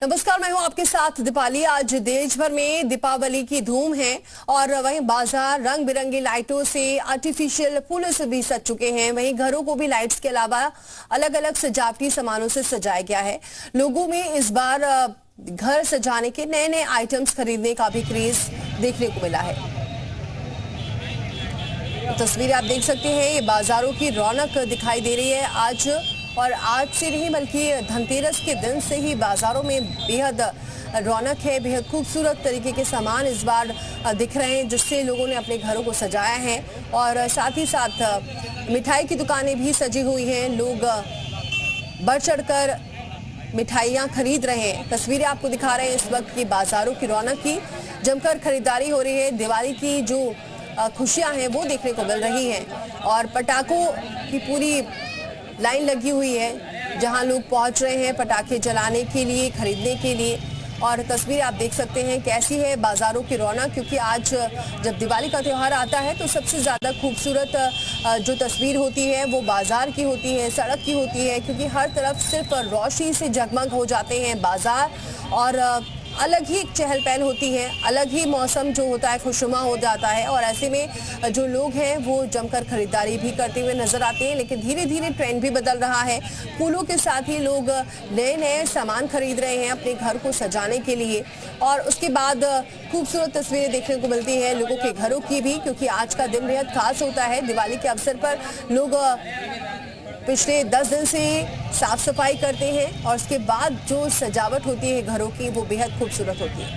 नमस्कार, मैं हूं आपके साथ दीपाली। आज देश भर में दीपावली की धूम है और वहीं बाजार रंग बिरंगी लाइटों से, आर्टिफिशियल फूलों से भी सज चुके हैं। वहीं घरों को भी लाइट्स के अलावा अलग अलग सजावटी सामानों से सजाया गया है। लोगों में इस बार घर सजाने के नए नए आइटम्स खरीदने का भी क्रेज देखने को मिला है। तो तस्वीरें आप देख सकते हैं, ये बाजारों की रौनक दिखाई दे रही है आज। और आज से नहीं बल्कि धनतेरस के दिन से ही बाजारों में बेहद रौनक है। बेहद खूबसूरत तरीके के सामान इस बार दिख रहे हैं, जिससे लोगों ने अपने घरों को सजाया है। और साथ ही साथ मिठाई की दुकानें भी सजी हुई हैं। लोग बढ़ चढ़कर मिठाइयाँ खरीद रहे हैं। तस्वीरें आपको दिखा रहे हैं इस वक्त की बाजारों की रौनक की। जमकर खरीदारी हो रही है। दिवाली की जो खुशियाँ हैं वो देखने को मिल रही हैं और पटाखों की पूरी लाइन लगी हुई है, जहां लोग पहुंच रहे हैं पटाखे जलाने के लिए, खरीदने के लिए। और तस्वीर आप देख सकते हैं कैसी है बाजारों की रौनक, क्योंकि आज जब दिवाली का त्यौहार आता है तो सबसे ज़्यादा खूबसूरत जो तस्वीर होती है वो बाजार की होती है, सड़क की होती है, क्योंकि हर तरफ सिर्फ रोशनी से जगमग हो जाते हैं बाजार। और अलग ही चहल पहल होती है, अलग ही मौसम जो होता है खुशनुमा हो जाता है। और ऐसे में जो लोग हैं वो जमकर खरीदारी भी करते हुए नजर आते हैं। लेकिन धीरे धीरे ट्रेंड भी बदल रहा है। फूलों के साथ ही लोग नए नए सामान खरीद रहे हैं अपने घर को सजाने के लिए। और उसके बाद खूबसूरत तस्वीरें देखने को मिलती है लोगों के घरों की भी, क्योंकि आज का दिन बेहद खास होता है। दिवाली के अवसर पर लोग पिछले 10 दिन से साफ सफाई करते हैं और उसके बाद जो सजावट होती है घरों की वो बेहद खूबसूरत होती है।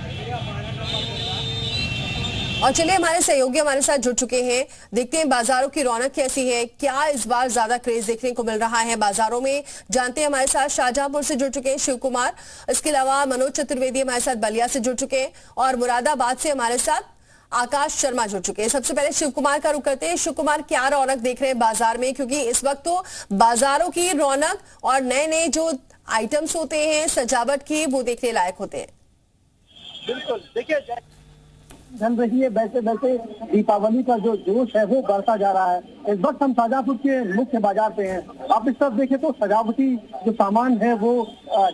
और चलिए, हमारे सहयोगी हमारे साथ जुड़ चुके हैं। देखते हैं बाजारों की रौनक कैसी है, क्या इस बार ज्यादा क्रेज देखने को मिल रहा है बाजारों में, जानते हैं। हमारे साथ शाहजहांपुर से जुड़ चुके हैं शिव कुमार, इसके अलावा मनोज चतुर्वेदी हमारे साथ बलिया से जुड़ चुके हैं और मुरादाबाद से हमारे साथ आकाश शर्मा जुड़ चुके हैं। सबसे पहले शिव कुमार का रुख करते हैं। शिव कुमार, क्या रौनक देख रहे हैं बाजार में, क्योंकि इस वक्त तो बाजारों की रौनक और नए नए जो आइटम्स होते हैं सजावट की वो देखने लायक होते हैं। बिल्कुल, देखिए चल रही है वैसे वैसे दीपावली का जो जोश है वो बढ़ता जा रहा है। इस वक्त हम शाहजहांपुर के मुख्य बाजार पे हैं। आप इस तरफ देखें तो सजावटी जो सामान है वो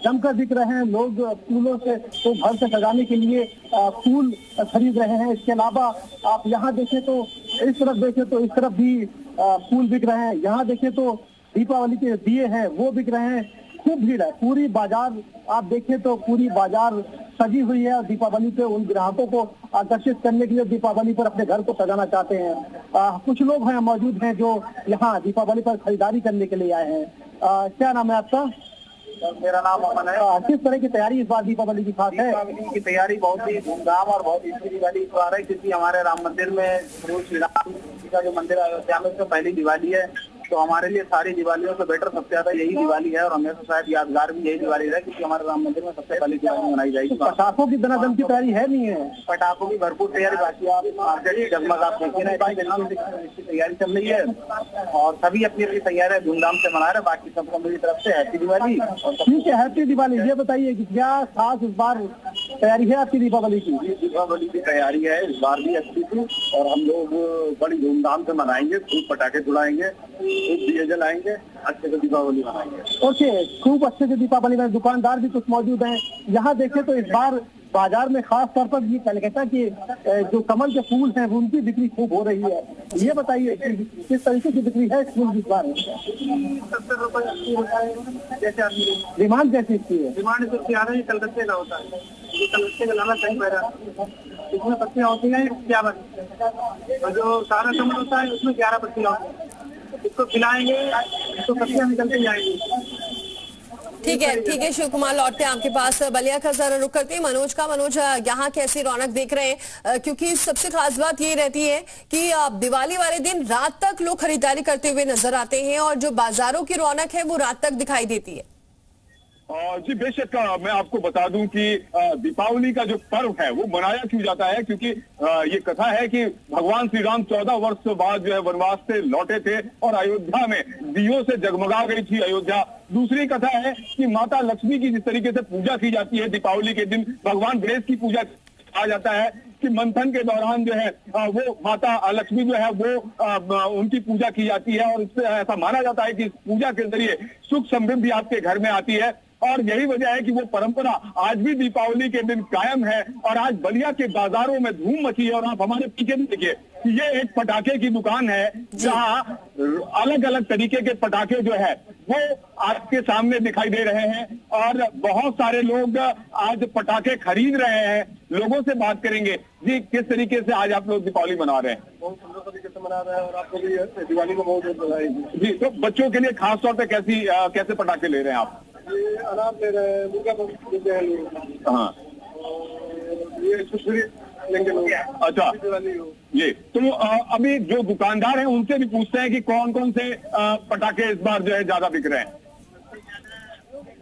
जमकर बिक रहे हैं। लोग फूलों से तो घर से सजाने के लिए फूल खरीद रहे हैं। इसके अलावा आप यहाँ देखें तो इस तरफ देखें तो इस तरफ भी फूल बिक रहे हैं। यहाँ देखें तो दीपावली के दिए हैं वो बिक रहे हैं। खूब भीड़ है। पूरी बाजार आप देखें तो पूरी बाजार सजी हुई है और दीपावली पे उन ग्राहकों को आकर्षित करने के लिए दीपावली पर अपने घर को सजाना चाहते हैं। कुछ लोग हैं मौजूद हैं जो यहाँ दीपावली पर खरीदारी करने के लिए आए हैं। क्या नाम है आपका? मेरा नाम अमन है। किस तरह की तैयारी इस बार दीपावली की खास है? दीपावली की तैयारी बहुत ही धूमधाम और बहुत ही दिवाली इस बार है, क्योंकि हमारे राम मंदिर में श्री राम जी का जो मंदिर अयोध्या में उसमें पहली दिवाली है। तो हमारे लिए सारी दिवालियों से बेटर सबसे ज्यादा यही दिवाली है और हमेशा शायद यादगार भी यही दिवाली है, क्योंकि हमारे राम मंदिर में सबसे पहली दिवाली मनाई जाएगी। पटाखों की दनादन की तैयारी है नहीं है? पटाखों की भरपूर तैयारी बाकी, आप मार्केट जगमग आप देखिए ना, इसकी तैयारी चल रही है और सभी अपनी अपनी तैयारी धूमधाम से मना रहे हैं। बाकी सबको मेरी तरफ से हैप्पी दिवाली। ठीक है, हैप्पी दिवाली। ये बताइए कि क्या खास इस बार तैयारी है आपकी दीपावली की? दीपावली की तैयारी है इस बार भी अच्छी थी और हम लोग बड़ी धूमधाम से मनाएंगे। खूब पटाखे छुड़ाएंगे, खूब दिए जलाएंगे, अच्छे से दीपावली मनाएंगे। ओके, खूब अच्छे से दीपावली में दुकानदार भी कुछ मौजूद हैं। यहाँ देखें तो इस बार बाजार में खास तौर पर ये कलकत्ता के जो कमल के फूल हैं उनकी बिक्री खूब हो रही है। ये बताइए किस तरीके की बिक्री है इस फूल की इस बार? 70 रुपए होता है। जैसे डिमांड कैसी इसकी है? डिमांड सबसे ज्यादा ये कलकत्ते का होता है। ये कलकत्ते का लाना कहीं पैदा, इसमें पत्तियां होती हैं 51 और जो सारा कमल होता है उसमें 11 पत्तियां होती हैं। इसको खिलाएंगे तो पत्तियां निकलती जाएंगी। ठीक है शिव कुमार, लौटते हैं आपके पास। बलिया का जरा रुख करते हैं मनोज का। मनोज, यहाँ कैसी रौनक देख रहे हैं, क्योंकि सबसे खास बात ये रहती है कि दिवाली वाले दिन रात तक लोग खरीदारी करते हुए नजर आते हैं और जो बाजारों की रौनक है वो रात तक दिखाई देती है। जी बेशक, मैं आपको बता दूं कि दीपावली का जो पर्व है वो मनाया क्यों जाता है, क्योंकि ये कथा है कि भगवान श्री राम 14 वर्ष बाद जो है वनवास से लौटे थे और अयोध्या में दियों से जगमगा गई थी अयोध्या। दूसरी कथा है कि माता लक्ष्मी की जिस तरीके से पूजा की जाती है दीपावली के दिन, भगवान गणेश की पूजा आ जाता है कि मंथन के दौरान जो है वो माता लक्ष्मी जो है वो उनकी पूजा की जाती है और इससे ऐसा माना जाता है कि इस पूजा के जरिए सुख समृद्धि आपके घर में आती है। और यही वजह है कि वो परंपरा आज भी दीपावली के दिन कायम है। और आज बलिया के बाजारों में धूम मची है। और आप हमारे पीछे देखिए, ये एक पटाखे की दुकान है जहां अलग अलग तरीके के पटाखे जो है वो आपके सामने दिखाई दे रहे हैं। और बहुत सारे लोग आज पटाखे खरीद रहे हैं। लोगों से बात करेंगे। जी, किस तरीके से आज आप लोग दीपावली मना रहे हैं? बहुत सुंदर तरीके से मना रहे हैं और आपको भी दिवाली को बहुत बहुत बधाई। जी, तो बच्चों के लिए खास तौर पे कैसे पटाखे ले रहे हैं आप? ये अनार ले रहे हैं, मुर्गा लेते हैं लोग। हाँ, ये सुसरी लेंगे लोग। अच्छा, दिवाली हो। ये तो अभी जो दुकानदार हैं उनसे भी पूछते हैं कि कौन कौन से पटाखे इस बार जो है ज्यादा बिक रहे हैं।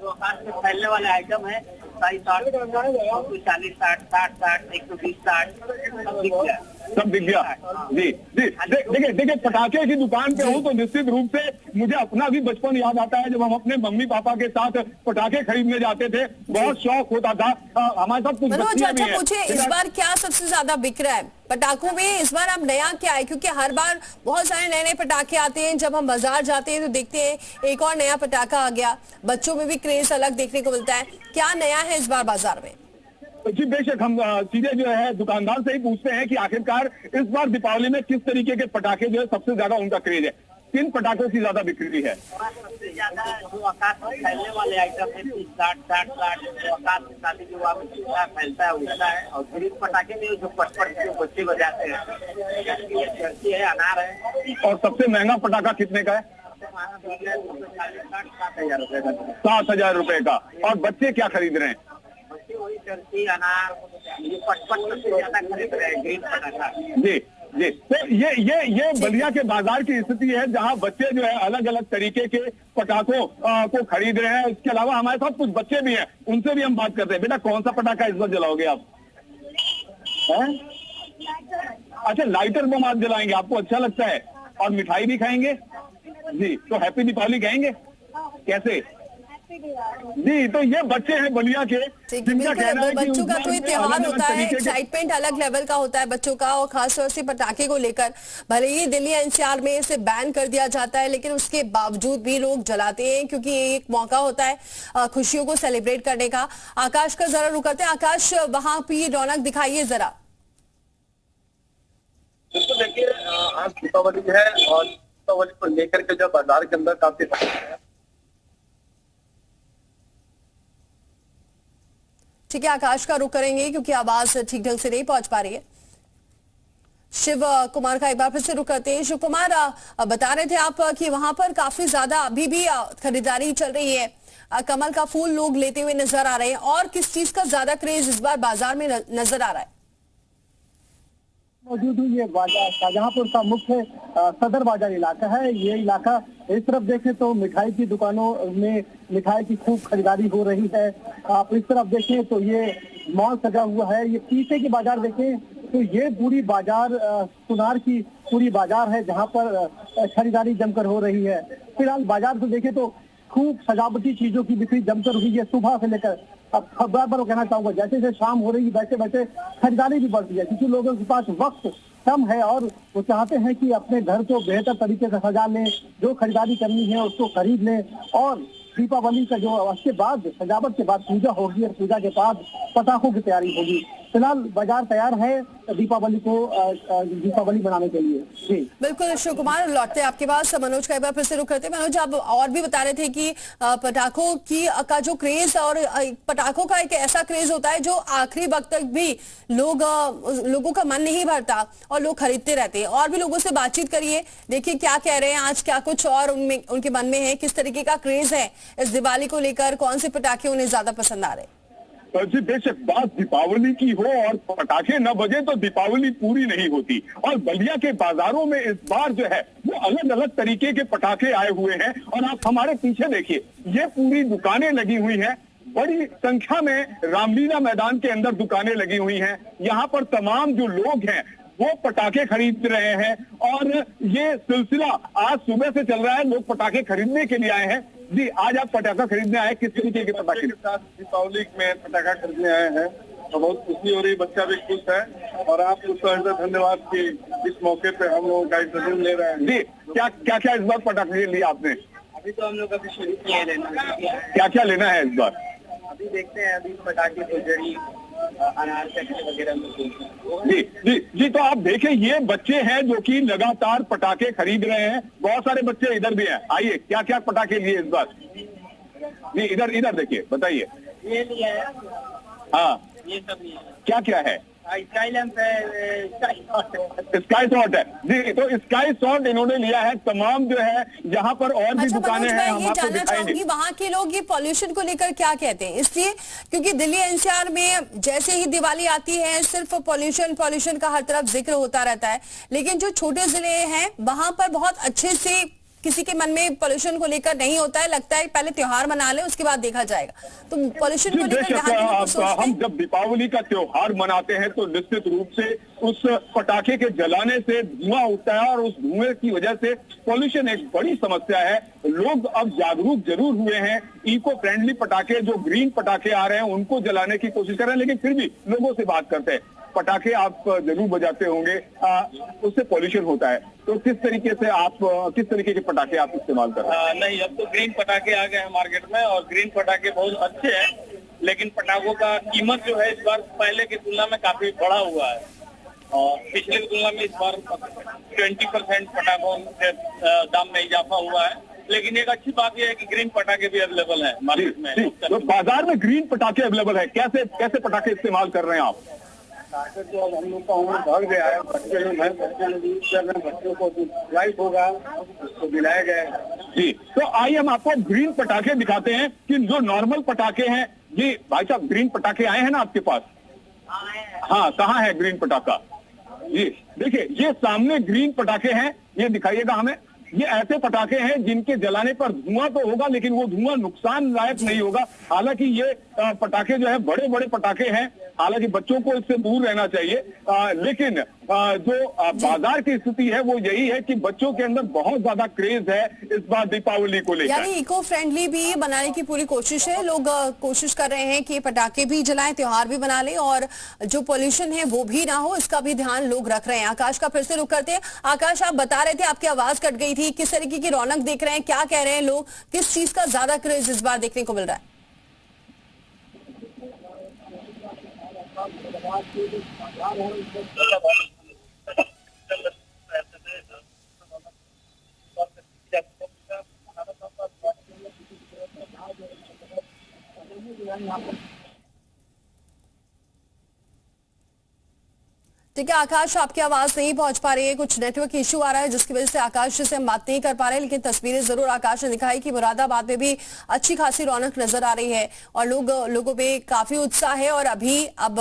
जो आकाश में फैलने वाले आइटम है 60, 40, 60, 120, 60 सब दिख गया। जी जी, देखिए देखिए, पटाखे की दुकान पे हूँ तो निश्चित रूप से मुझे अपना भी बचपन याद आता है जब हम अपने मम्मी पापा के साथ पटाखे खरीदने जाते थे। बहुत शौक होता था। हमारे साथ कुछ मनोज, बच्चियां भी अच्छा हैं। पूछे इस बार क्या सबसे ज्यादा बिक रहा है पटाखों में? इस बार अब नया क्या है? क्योंकि हर बार बहुत सारे नए नए पटाखे आते हैं। जब हम बाजार जाते हैं तो देखते हैं एक और नया पटाखा आ गया। बच्चों में भी क्रेज अलग देखने को मिलता है। क्या नया है इस बार बाजार में? जी बेशक, हम सीधे जो है दुकानदार से ही पूछते हैं कि आखिरकार इस बार दीपावली में किस तरीके के पटाखे जो है सबसे ज्यादा उनका क्रेज है, किन पटाखों की ज्यादा बिक्री है? सबसे ज्यादा जो आकाश में फैलने वाले आइटम है 60, जो आकाश में शादी विवाह में जितना फैलता है उड़ता है। और ग्रीन पटाखे में जो पटपट जो बच्चे बजाते हैं, ये चर्ची है, अनार है। और सबसे महंगा पटाखा कितने का है? 7,000 रुपए का। 7,000 रुपए का। और बच्चे क्या खरीद रहे हैं? बच्चे वही चर्ची, अनार, ये पटपट सबसे ज्यादा खरीद रहे हैं, ग्रीन पटाखा। जी जी, तो ये बलिया के बाजार की स्थिति है जहां बच्चे जो है अलग अलग तरीके के पटाखों को खरीद रहे हैं। इसके अलावा हमारे साथ कुछ बच्चे भी हैं, उनसे भी हम बात करते हैं। बेटा, कौन सा पटाखा इस बार जलाओगे आप? हैं? अच्छा, लाइटर बम आप जलाएंगे, आपको अच्छा लगता है? और मिठाई भी खाएंगे? जी, तो हैप्पी दीपावली कहेंगे कैसे? जी, तो ये बच्चे हैं बलिया के, जिनका कहना है कि बच्चों का कोई त्योहार अलग-अलग होता है, तरीके के- एक्साइटमेंट अलग लेवल का होता है बच्चों का। और खासतौर से पटाखे को लेकर भले ही दिल्ली एनसीआर में इसे बैन कर दिया जाता है, लेकिन उसके बावजूद भी लोग जलाते हैं क्योंकि ये एक मौका होता है खुशियों को सेलिब्रेट करने का। आकाश का जरा रुक करते हैं। आकाश, वहां की रौनक दिखाइए जरा। बिल्कुल, देखिए आज दीपावली है और दीपावली को लेकर के जो बाजार के अंदर काफी ठीक है, आकाश का रुख करेंगे क्योंकि आवाज ठीक ढंग से नहीं पहुंच पा रही है। शिव कुमार का एक बार फिर से रुख करते हैं। शिव कुमार, बता रहे थे आप कि वहां पर काफी ज्यादा अभी भी खरीदारी चल रही है। कमल का फूल लोग लेते हुए नजर आ रहे हैं। और किस चीज का ज्यादा क्रेज इस बार बाजार में नजर आ रहा है? मौजूद हूँ, ये बाजार शाहजहांपुर का मुख्य सदर बाजार इलाका है। ये इलाका इस तरफ देखें तो मिठाई की दुकानों में मिठाई की खूब खरीदारी हो रही है। आप इस तरफ देखें तो ये मॉल सजा हुआ है। ये पीछे की बाजार देखें तो ये पूरी बाजार सुनार की पूरी बाजार है जहाँ पर खरीदारी जमकर हो रही है। फिलहाल बाजार को देखें तो खूब सजावटी चीजों की बिक्री जमकर हुई है सुबह से लेकर। अब खबर कहना चाहूंगा, जैसे जैसे शाम हो रही है वैसे वैसे खरीदारी भी बढ़ती है, क्योंकि लोगों के पास वक्त कम है और वो चाहते हैं कि अपने घर को बेहतर तरीके से सजा लें, जो खरीदारी करनी है उसको खरीद लें। और दीपावली का जो उसके बाद सजावट के बाद पूजा होगी और पूजा के बाद पटाखों की तैयारी होगी। फिलहाल बाजार तैयार है दीपावली को दीपावली मनाने के लिए। जी बिल्कुल शिव कुमार, लौटते आपके पास मनोज का एक बार फिर से रुख करते हैं। मनोज, आप और भी बता रहे थे कि पटाखों का जो क्रेज और पटाखों का एक ऐसा क्रेज होता है जो आखिरी वक्त तक भी लोगों का मन नहीं भरता और लोग खरीदते रहते हैं। और भी लोगों से बातचीत करिए, देखिए क्या कह रहे हैं आज, क्या कुछ और उनके मन में है, किस तरीके का क्रेज है इस दिवाली को लेकर, कौन से पटाखे उन्हें ज्यादा पसंद आ रहे हैं। जी बेशक, बात दीपावली की हो और पटाखे न बजे तो दीपावली पूरी नहीं होती। और बलिया के बाजारों में इस बार जो है वो अलग अलग तरीके के पटाखे आए हुए हैं। और आप हमारे पीछे देखिए, ये पूरी दुकानें लगी हुई हैं। बड़ी संख्या में रामलीला मैदान के अंदर दुकानें लगी हुई हैं। यहाँ पर तमाम जो लोग हैं वो पटाखे खरीद रहे हैं। और ये सिलसिला आज सुबह से चल रहा है, लोग पटाखे खरीदने के लिए आए हैं। जी, आज आप पटाखा खरीदने आए, किस तरीके के पटाखे के साथ दीपावली में पटाखा खरीदने आए हैं तो बहुत खुशी हो रही, बच्चा भी खुश है। और आपको धन्यवाद कि इस मौके पे हम लोगों का इंतजाम ले रहे हैं। जी, क्या क्या इस बार पटाखे लिए आपने? अभी तो हम लोग अभी शुरू किए हैं लेना। क्या क्या लेना है इस बार? अभी देखते हैं, अभी पटाखे फुलझड़ी अनार चक्की वगैरह में। जी जी जी, तो आप देखें ये बच्चे हैं जो कि लगातार पटाखे खरीद रहे हैं। बहुत सारे बच्चे इधर भी हैं, आइए क्या क्या पटाखे लिए इस बार? जी इधर इधर देखिए, बताइए। ये लिया है, हाँ ये सब लिया है। क्या क्या है? स्काई लैंप है, स्काई शॉट है। स्काई शॉट है जी, तो स्काई शॉट इन्होंने लिया है। तमाम जो है यहाँ पर और भी अच्छा दुकानें मनोज, हैं, मैं हम ये आपको जानना दिखाएंगे। चाहूंगी वहां के लोग ये पॉल्यूशन को लेकर क्या कहते हैं, इसलिए क्योंकि दिल्ली एनसीआर में जैसे ही दिवाली आती है सिर्फ पॉल्यूशन पॉल्यूशन का हर तरफ जिक्र होता रहता है, लेकिन जो छोटे जिले हैं वहां पर बहुत अच्छे से किसी के मन में पॉल्यूशन को लेकर नहीं होता है, लगता है पहले त्योहार मना ले उसके बाद देखा जाएगा। तो पॉल्यूशन को लेकर यहाँ के लोग सोचते हम हैं। जब दीपावली का त्योहार मनाते हैं तो निश्चित रूप से उस पटाखे के जलाने से धुआं उठता है और उस धुएं की वजह से पॉल्यूशन एक बड़ी समस्या है। लोग अब जागरूक जरूर हुए हैं, इको फ्रेंडली पटाखे जो ग्रीन पटाखे आ रहे हैं उनको जलाने की कोशिश कर रहे हैं, लेकिन फिर भी लोगों से बात करते हैं। पटाखे आप जरूर बजाते होंगे, उससे पॉल्यूशन होता है, तो किस तरीके से आप किस तरीके के पटाखे आप इस्तेमाल कर रहे हैं? नहीं, अब तो ग्रीन पटाखे आ गए हैं मार्केट में और ग्रीन पटाखे बहुत अच्छे हैं, लेकिन पटाखों का कीमत जो है इस बार पहले की तुलना में काफी बढ़ा हुआ है और पिछले की तुलना में इस बार 20% पटाखों के दाम में इजाफा हुआ है। लेकिन एक अच्छी बात यह है कि ग्रीन पटाखे भी अवेलेबल है मार्केट में। तो बाजार में ग्रीन पटाखे अवेलेबल है, कैसे कैसे पटाखे इस्तेमाल कर रहे हैं आप? पटाखे तो अब हम लोग का उम्र बढ़ गया है, बच्चे लोग हैं, बच्चे लोग यूज कर रहे हैं, बच्चों को लाइट होगा उसको दिलाया गया। जी, तो आइए हम आपको ग्रीन पटाखे दिखाते हैं कि जो नॉर्मल पटाखे हैं। जी भाई साहब, ग्रीन पटाखे आए हैं ना आपके पास? हाँ, कहाँ है ग्रीन पटाखा? जी देखिए, ये सामने ग्रीन पटाखे हैं, ये दिखाइएगा हमें। ये ऐसे पटाखे हैं जिनके जलाने पर धुआं तो होगा लेकिन वो धुआं नुकसान लायक नहीं होगा। हालांकि ये पटाखे जो है बड़े बड़े पटाखे हैं, हालांकि बच्चों को इससे दूर रहना चाहिए, लेकिन जो बाजार की स्थिति है वो यही है कि बच्चों के अंदर बहुत ज्यादा क्रेज है इस बार दीपावली को लेकर। यानी इको फ्रेंडली भी बनाने की पूरी कोशिश है, लोग कोशिश कर रहे हैं कि पटाखे भी जलाएं, त्योहार भी बना लें और जो पॉल्यूशन है वो भी ना हो, इसका भी ध्यान लोग रख रहे हैं। आकाश का फिर से रुख करते हैं। आकाश, आप बता रहे थे, आपकी आवाज कट गई थी, किस तरीके की रौनक देख रहे हैं, क्या कह रहे हैं लोग, किस चीज का ज्यादा क्रेज इस बार देखने को मिल रहा है? ठीक है आकाश, आपकी आवाज नहीं पहुंच पा रही है, कुछ नेटवर्क इश्यू आ रहा है जिसकी वजह से आकाश से हम बात नहीं कर पा रहे, लेकिन तस्वीरें जरूर आकाश ने दिखाई कि मुरादाबाद में भी अच्छी खासी रौनक नजर आ रही है और लोगों में काफी उत्साह है। और अभी अब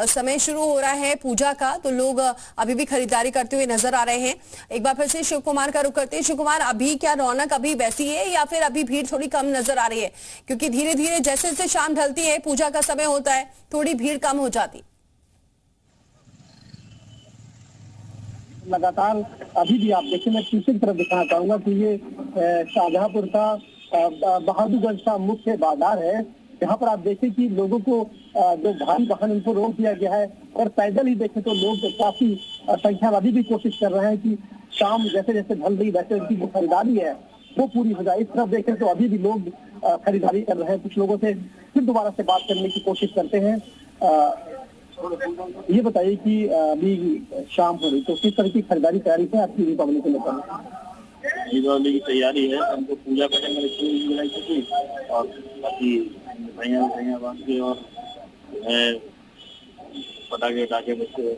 समय शुरू हो रहा है पूजा का, तो लोग अभी भी खरीदारी करते हुए नजर आ रहे हैं। एक बार फिर से शिव कुमार का रुख करते हैं। शिव कुमार, अभी क्या रौनक अभी वैसी है या फिर अभी भीड़ थोड़ी कम नजर आ रही है? क्योंकि धीरे धीरे जैसे जैसे शाम ढलती है, पूजा का समय होता है, थोड़ी भीड़ कम हो जाती। लगातार अभी भी आप देखिए, मैं पीछे की तरफ दिखाना चाहूंगा कि ये शाहजहांपुर का बहादुरगंज का मुख्य बाजार है। यहाँ पर आप देखें कि लोगों को जो भारी वाहन उनको रोक दिया गया है और पैदल ही देखें तो लोग काफी संख्या में अभी भी कोशिश कर रहे हैं कि शाम जैसे जैसे ढल रही वैसे उनकी जो खरीदारी है वो पूरी हो जाए। इस तरफ देखें तो अभी भी लोग खरीदारी कर रहे हैं। कुछ लोगों से फिर दोबारा से बात करने की कोशिश करते हैं। ये बताइए कि अभी शाम हो रही तो किस तरह की खरीदारी तैयारी है आपकी दीपावली को लेकर? दीपावली की तैयारी है, हमको पूजा करने में मिलाई थी और बाकी मिठाइयाँ बांध के और पटाखे उटाखे बच्चे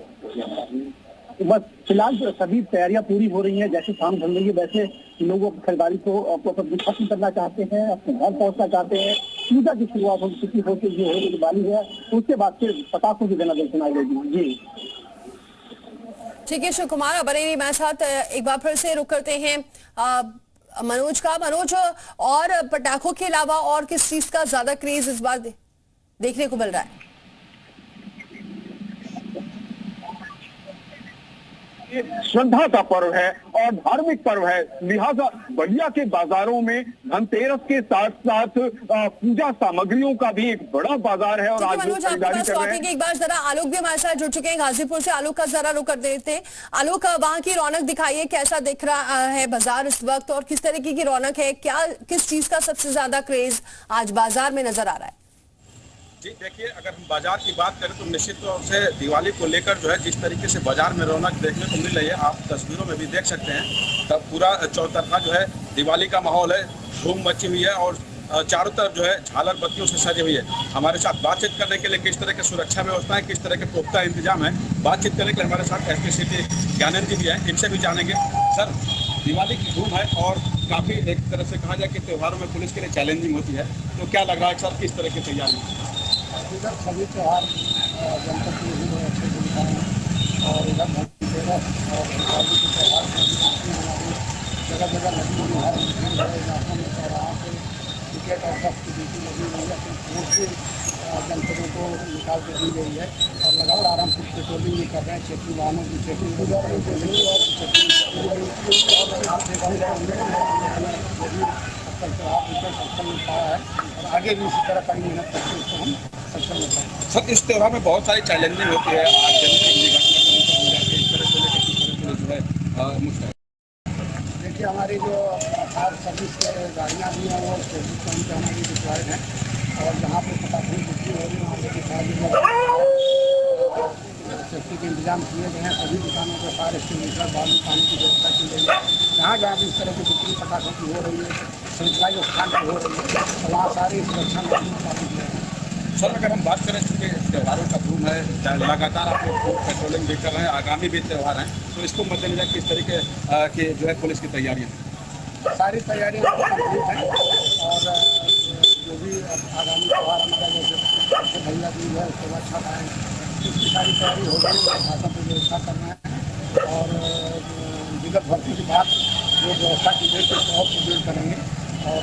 तो बस फिलहाल सभी तैयारियां पूरी हो रही हैं। जैसे शाम ढल रही है वैसे लोग खरीदारी को खत्म करना चाहते हैं, अपने घर पहुंचना चाहते हैं। पूजा की शुरुआत हो चुकी होती जो है दिवाली है, उसके बाद फिर पटाखों की गणना सुनाई देगी। जी ठीक है शिव कुमार, अब बने मेरे साथ एक बार फिर से रुक करते हैं मनोज का। मनोज, और पटाखों के अलावा और किस चीज का ज्यादा क्रेज इस बार देखने को मिल रहा है? श्रद्धा का पर्व है और धार्मिक पर्व है, लिहाजा बलिया के बाजारों में धनतेरस के साथ साथ पूजा सामग्रियों का भी एक बड़ा बाजार है। और आज मनोज, आपके पास लौटेंगे एक बार, जरा आलोक भी हमारे साथ जुड़ चुके हैं गाजीपुर से। आलोक का जरा रुक कर देते हैं। आलोक, वहां की रौनक दिखाइए, कैसा दिख रहा है बाजार इस वक्त और किस तरीके की रौनक है, क्या किस चीज का सबसे ज्यादा क्रेज आज बाजार में नजर आ रहा है? जी देखिए, अगर हम बाजार की बात करें तो निश्चित तौर से दिवाली को लेकर जो है जिस तरीके से बाजार में रौनक देखने को मिल रही है, आप तस्वीरों में भी देख सकते हैं। तब पूरा चौतरफा जो है दिवाली का माहौल है, धूम मची हुई है और चारों तरफ जो है झालर बत्तियों से सजी हुई है। हमारे साथ बातचीत करने के लिए किस तरह की सुरक्षा व्यवस्था है, किस तरह के पुख्ता इंतजाम है, बातचीत करने के लिए हमारे साथ एसपी सिटी ज्ञानंद जी भी हैं, इनसे भी जानेंगे। सर, दिवाली की धूम है और काफ़ी एक तरह से कहा जाए कि त्योहारों में पुलिस के लिए चैलेंजिंग होती है, तो क्या लग रहा है सर, किस तरह की तैयारी? इधर सभी त्यौहार जनपद में भी बहुत अच्छे से हैं और इधर धनतेरस और दिवाली के त्यौहार हमारी जगह जगह लगी हुई है। इलाकों में चौराहों पे टिकट और बस की ड्यूटी लगी हुई है, दूसरे जनपदों को निकाल के दी गई है और लगातार आराम से पेट्रोलिंग भी कर रहे हैं, चेकिंग वाहनों की चेकिंग और आगे भी इसी तरह कड़ी मेहनत करके इसको हम सक्षम होता है। सर, इस त्यौहार में बहुत सारी चैलेंजिंग होती है, आज इस तरह से लेकर किस तरह से जो है मुश्किल। देखिए, हमारी जो फायर सर्विस के गाड़ियाँ भी हैं वो 24 घंटे हमारी डिप्लॉयड हैं और जहाँ पर पटाखे की बिक्री हो रही है वहाँ पर सेफ्टी के इंतजाम किए गए हैं। सभी दुकानों पर फायर एक्सटिंग्विशर, बालू, पानी की व्यवस्था की गई है। जहाँ जहाँ भी इस तरह की बिक्री पटाखों की हो रही है, सिंचाई स्थान पर हो रही है, तो वहाँ सारी सुरक्षा स्थापित है। सर, अगर हम बात करें चूँकि त्योहारों का धूम है, लगातार आप लोग पेट्रोलिंग भी कर रहे हैं, आगामी भी त्यौहार हैं, तो इसको मद्देनजर किस तरीके की जो है पुलिस की तैयारियाँ हैं? सारी तैयारियाँ कंप्लीट हैं और जो भी आगामी त्यौहार हमारा जैसे भैया जी है उसके बाद छठ आए, इसकी सारी तैयारी हो गई है। भाषा पर व्यवस्था करना है और विगत भर्ती के बाद जो व्यवस्था की गई तो और सुदृढ़ करेंगे और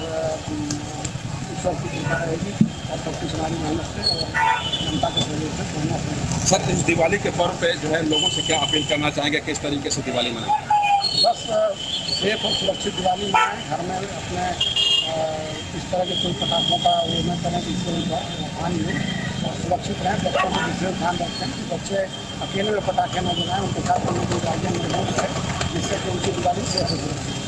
ईश्वर की कृपा रहेगी और सब कुछ हमारी मेहनत से और जनता के सहयोग से बढ़िया से। सर, इस दिवाली के पर्व पे जो है लोगों से क्या अपील करना चाहेंगे, किस तरीके से दिवाली मनाएं? बस सेफ और सुरक्षित दिवाली मनाएं, घर में अपने इस तरह के कोई पटाखों का वो न करें जिससे उनका हानि हो और सुरक्षित रहें। बच्चों को विशेष ध्यान रखें कि बच्चे अकेले में पटाखे न जलाएं, उनके साथ उनकी गाड़ियाँ मौजूद है जिससे कि उनकी दिवाली सेफ हो जाए।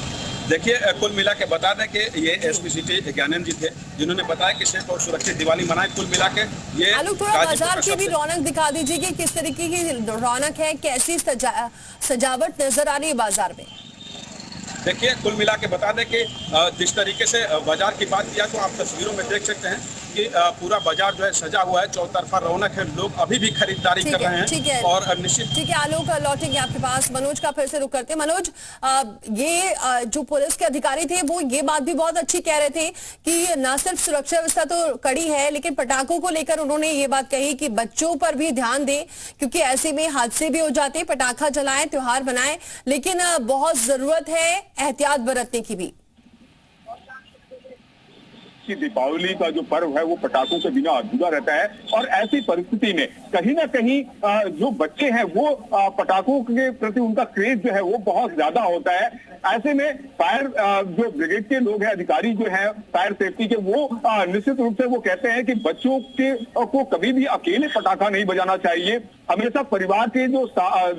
देखिए, कुल मिला के बता दें कि ये एसपी सिटी ज्ञानंद जी थे जिन्होंने बताया कि सेफ और सुरक्षित दिवाली मनाएं। कुल मिला के ये आलोक, थोड़ा बाजार की भी रौनक दिखा दीजिए कि किस तरीके की रौनक है, कैसी सजावट नजर आ रही है बाजार में? देखिए, कुल मिला के बता दें कि जिस तरीके से बाजार की बात किया तो आप तस्वीरों में देख सकते हैं कि पूरा बाजार जो है सजा हुआ है, चौतरफा रौनक है, लोग अभी भी खरीदारी कर रहे हैं। ठीक है और निश्चित ठीक है आलोक, लौटेंगे आपके पास। मनोज का फिर से रुक करते हैं। मनोज, ये जो पुलिस के अधिकारी थे वो ये बात भी बहुत अच्छी कह रहे थे कि न सिर्फ सुरक्षा व्यवस्था तो कड़ी है लेकिन पटाखों को लेकर उन्होंने ये बात कही कि बच्चों पर भी ध्यान दें क्योंकि ऐसे में हादसे भी हो जाते हैं। पटाखा जलाएं, त्योहार बनाएं, लेकिन बहुत जरूरत है एहतियात बरतने की भी। कि दीपावली का जो पर्व है वो पटाखों के बिना अधूरा रहता है और ऐसी परिस्थिति में कहीं ना कहीं जो बच्चे हैं वो पटाखों के प्रति उनका क्रेज जो है वो बहुत ज्यादा होता है। ऐसे में फायर जो ब्रिगेड के लोग हैं, अधिकारी जो हैं फायर सेफ्टी के, वो निश्चित रूप से वो कहते हैं कि बच्चों के को कभी भी अकेले पटाखा नहीं बजाना चाहिए। हमेशा परिवार के जो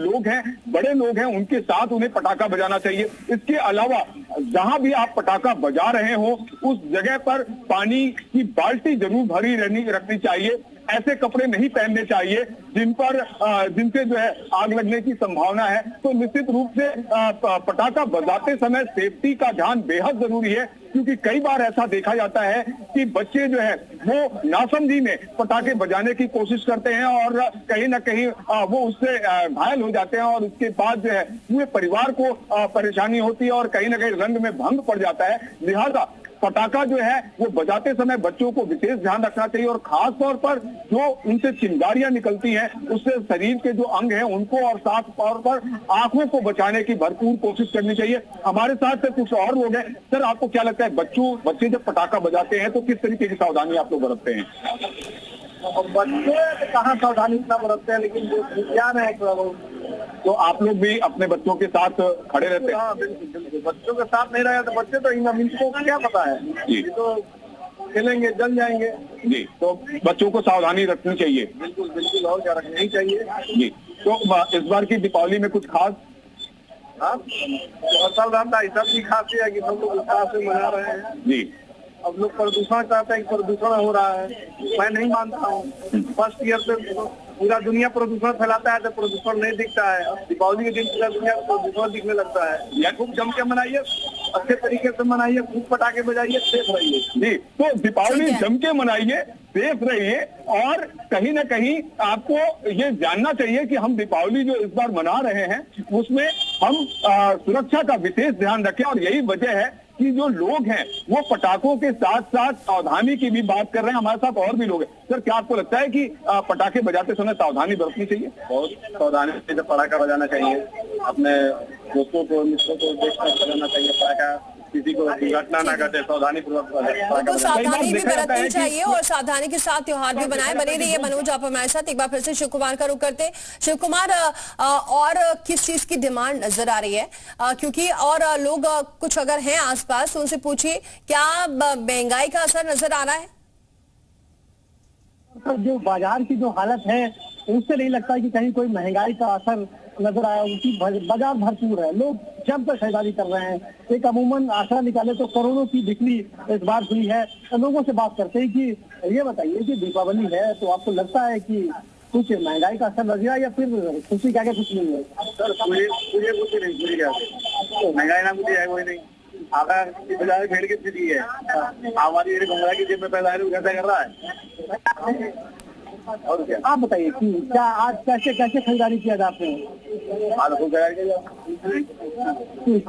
लोग हैं, बड़े लोग हैं, उनके साथ उन्हें पटाखा बजाना चाहिए। इसके अलावा जहां भी आप पटाखा बजा रहे हो उस जगह पर पानी की बाल्टी जरूर भरी रखनी चाहिए। ऐसे कपड़े नहीं पहनने चाहिए जिनसे जो है आग लगने की संभावना है। तो निश्चित रूप से पटाखा बजाते समय सेफ्टी का ध्यान बेहद जरूरी है क्योंकि कई बार ऐसा देखा जाता है कि बच्चे जो है वो नासमझी में पटाखे बजाने की कोशिश करते हैं और कहीं ना कहीं वो उससे घायल हो जाते हैं और उसके बाद जो है पूरे परिवार को परेशानी होती है और कहीं ना कहीं रंग में भंग पड़ जाता है। लिहाजा पटाखा जो है वो बजाते समय बच्चों को विशेष ध्यान रखना चाहिए और खास तौर पर जो उनसे चिंगारियां निकलती हैं उससे शरीर के जो अंग हैं उनको और साथ तौर पर आंखों को बचाने की भरपूर कोशिश करनी चाहिए। हमारे साथ कुछ और लोग हैं। सर, आपको क्या लगता है बच्चे जब पटाखा बजाते हैं तो किस तरीके की सावधानी आप लोग बरतते हैं? बच्चे कहाँ सावधानी इतना बरतते हैं, लेकिन जो विज्ञान है तो आप लोग भी अपने बच्चों के साथ खड़े रहते हैं? हाँ बिल्कुल बिल्कुल, बच्चों के साथ नहीं रहे तो बच्चे तो इनको क्या पता है, जी। ये तो खेलेंगे जल जाएंगे। जी, तो बच्चों को सावधानी रखनी चाहिए। बिल्कुल बिल्कुल, और क्या रखना ही चाहिए। जी, तो इस बार की दीपावली में कुछ खास? हाँ, और साल रहता है, सब की खासी है कि हम लोग उत्साह से मना रहे हैं। जी, अब लोग प्रदूषण चाहते हैं कि प्रदूषण हो रहा है, मैं नहीं मानता हूँ। फर्स्ट ईयर से पूरा दुनिया प्रदूषण फैलाता है तो प्रदूषण नहीं दिखता है, अब दीपावली के दिन पूरा दुनिया को प्रदूषण दिखने लगता है। या खूब जम के मनाइए, अच्छे तरीके से मनाइए, खूब पटाखे बजाइए, सेफ रहिए। जी, तो दीपावली ठीक है। जम के मनाइए, सेफ रहिए, और कहीं ना कहीं आपको ये जानना चाहिए कि हम दीपावली जो इस बार मना रहे हैं उसमें हम सुरक्षा का विशेष ध्यान रखें। और यही वजह है कि जो लोग हैं वो पटाखों के साथ साथ सावधानी की भी बात कर रहे हैं। हमारे साथ और भी लोग हैं। सर, क्या आपको लगता है कि पटाखे बजाते समय सावधानी बरतनी चाहिए? बहुत सावधानी से पटाखा बजाना चाहिए, अपने दोस्तों को मित्रों को देखकर बजाना चाहिए पटाखा, किसी को दुर्घटना ना घटे, सावधानी पूर्वक तो सावधानी भी देखा जाता है बरतनी कि- चाहिए और सावधानी के साथ त्योहार भी बनाए। बने रहिए मनोज, आप हमारे साथ। एक बार फिर से शिव कुमार का रुख करते हैं। शिव कुमार, और किस चीज की डिमांड नजर आ रही है? क्योंकि और लोग कुछ अगर हैं आसपास तो उनसे पूछिए, क्या महंगाई का असर नजर आ रहा है? जो बाजार की जो हालत है उससे नहीं लगता कि कहीं कोई महंगाई का असर नजर आया। उनकी बाजार भरपूर है, लोग जमकर खरीदारी कर रहे हैं। एक अमूमन आंकड़ा निकाले तो करोड़ों की बिक्री इस बार हुई है। तो लोगों से बात करते हैं कि ये बताइए कि दीपावली है तो आपको लगता है कि कुछ महंगाई का असर लग रहा है या फिर खुशी क्या क्या कुछ नहीं है? सर मुझे कुछ नहीं, पूरी क्या महंगाई ना कुछ है, कोई नहीं। आधा की बजाय भेड़ की स्थिति है, हमारी घुमरा की जेब में पैदा है, कैसा कर रहा है। और क्या आप बताइए कि क्या आज कैसे कैसे खरीदारी किया जाते हैं?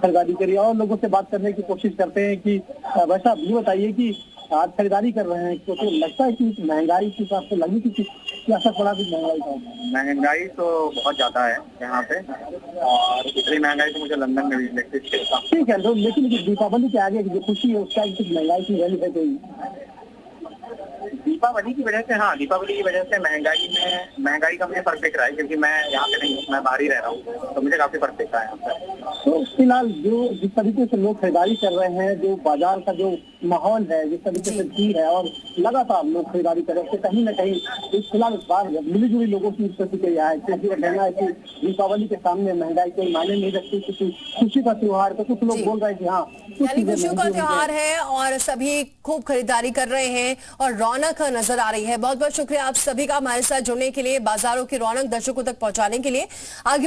खरीदारी करिए और लोगों से बात करने की कोशिश करते हैं कि वैसा ये बताइए कि आज खरीदारी कर रहे हैं तो लगता है कि महंगाई के हिसाब से लगी कि क्या असर पड़ा भी महंगाई का? महंगाई तो बहुत ज्यादा है यहाँ पे, और इतनी महंगाई तो मुझे लंदन में भी देखते थे। ठीक है, तो लेकिन दीपावली के आगे जो खुशी है उसका कुछ महंगाई की वैल्यू है कोई? दीपावली की वजह से, हाँ दीपावली की वजह से महंगाई का मुझे फर्क दिख रहा है, क्योंकि मैं यहाँ पे नहीं हूँ, मैं बाहर ही रह रहा हूँ, तो मुझे काफी फर्क दिख रहा है यहाँ पे। तो फिलहाल जो जिस तरीके से लोग खरीदारी कर रहे हैं, जो बाजार का जो माहौल है, जिस तरीके से भीड़ है और लगातार लोग खरीदारी कर रहे हैं, कहीं न कहीं इस फिलहाल इस बार मिली जुली लोगों की प्रतिक्रिया है। क्योंकि कहना है कि दीपावली के सामने महंगाई कोई मायने नहीं रखती, क्योंकि खुशी का त्योहार। तो कुछ लोग बोल रहे हैं कि हाँ यानी खुशियों का त्योहार है और सभी खूब खरीदारी कर रहे हैं और रौनक नजर आ रही है। बहुत बहुत शुक्रिया आप सभी का हमारे साथ जुड़ने के लिए, बाजारों की रौनक दर्शकों तक पहुंचाने के लिए। आगे